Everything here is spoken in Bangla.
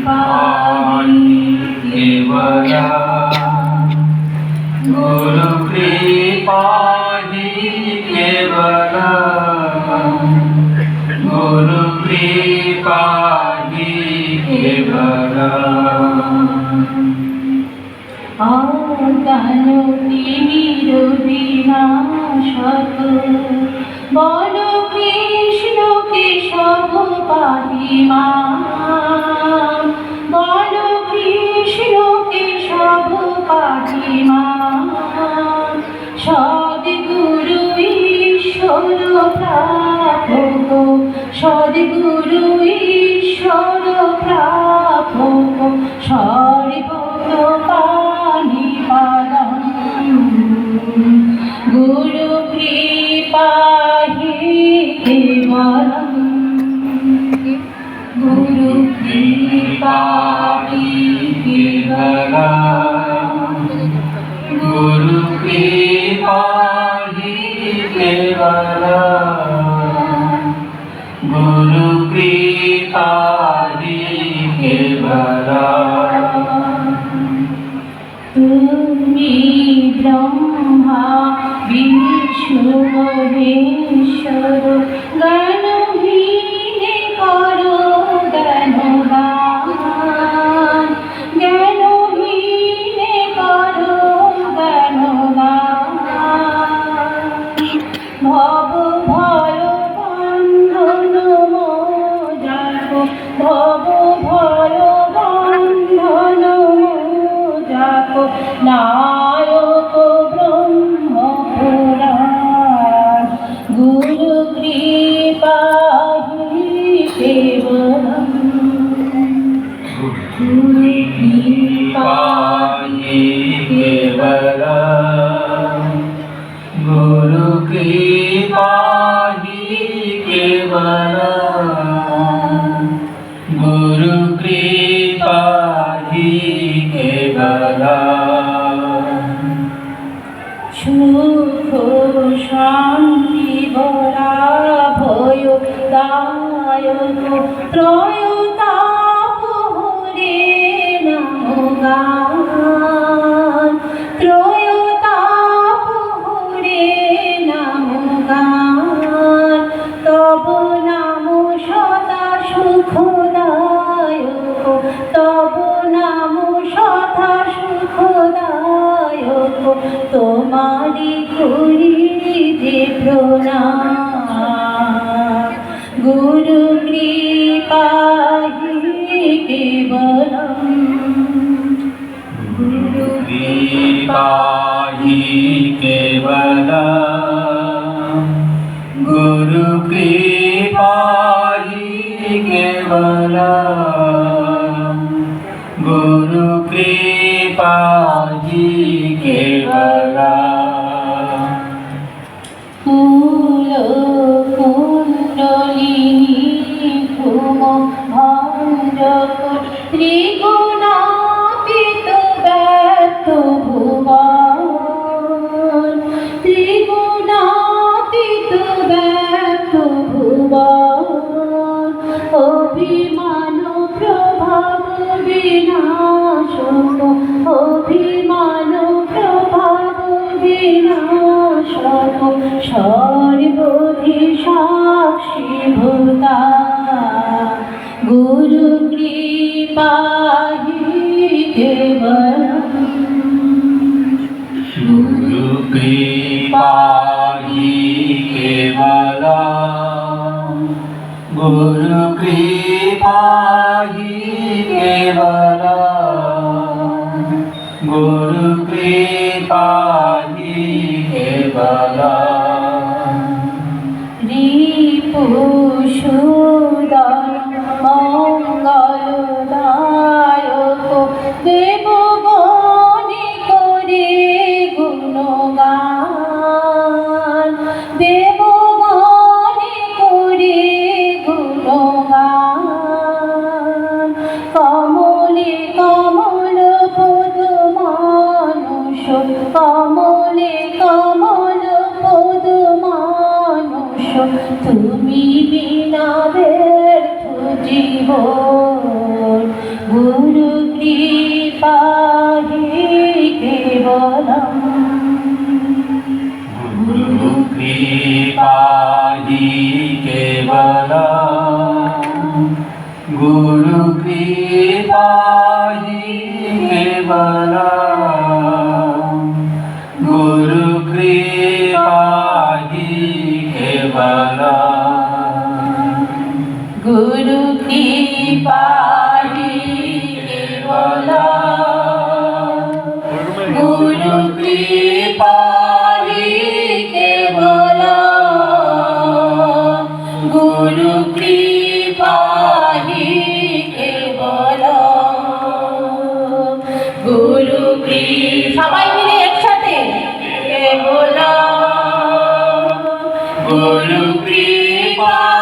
पाहि केवला गुरु कृपाहि केवला गुरु कृपाहि केवला অজ্ঞানতি বিনাশক বল কৃষ্ণ কেশব পাহি মাম বল কৃষ্ণ কেশব পাহি মাম সদ্গুরু ঈশ্বর প্রাপক সদ্গুরু ঈশ্বর প্রাপক সর্বপ্রপাণি পাদম গুরু কৃপাহি কেবলম গুরু কৃপাহি केवलम गुरु कृपाहि केवलम गुरु कृपाहि केवलम তুমি ব্রহ্মা বিষ্ণু মহেশ্বর জ্ঞানহীনে করো জ্ঞানদান জ্ঞানহীনে করো জ্ঞানদান ভব ভয় বন্ধন মোজাকো ভব ভয় বন্ধন মোজাকো নায়ক ব্রহ্ম পুরাণ গুরু কৃপাহি কেবলম গুরু কৃপাহি केवलम गुरु कृपाहि केवलम गुरु कृपाहि केवलम সুখ শান্তি বরা ভয় দায়ক ত্রয়তাপ হরে নমো গান ত্রয়তাপ হরে নমো গান তব নাম সদা সুখদায়ক তব নাম সদা সুখদায়ক তোমারি করি যে প্রণাম গুরু কৃপাহি কেবলম গুরু कृपाहि केवलम गुरु कृपाहि केवलम गुरु कृपाहि केवलम কুল কুণ্ডলিনী ঘুম ভঞ্জক ত্রিগুণাতীত ব্যক্ত ভুবন ত্রিগুণাতীত ব্যক্ত ভুবন অভিমান প্রভাব বিনাশক অভিমান প্রভাব বিনাশক সর্বধি সাক্ষী ভূতা গুরু কৃপাহি কেবলম गुरु कृपाहि केवलम गुरु कृपाहि केवलम गुरु कृपाहि केवलम রিপুসুদন মঙ্গলদায়ক দেবগণে করে গুণগান দেবগণে করে গুণগান কমলে কমল পদ মানুষ কমলে কমল পদ মানুষ তুমি বিনা ব্যর্থ জীবন गुरु कृपा हि केवलम् गुरु कृपा हि केवलम् गुरु कृपा हि केवलम् गुरु कृपा हि केवलम् गुरु कृपा हि केवलम् गुरु कृपा हि केवलम् गुरु कृपा हि केवलम् गुरु कृपा সবাই মিলে একসাথে কেবলম गुरु कृपा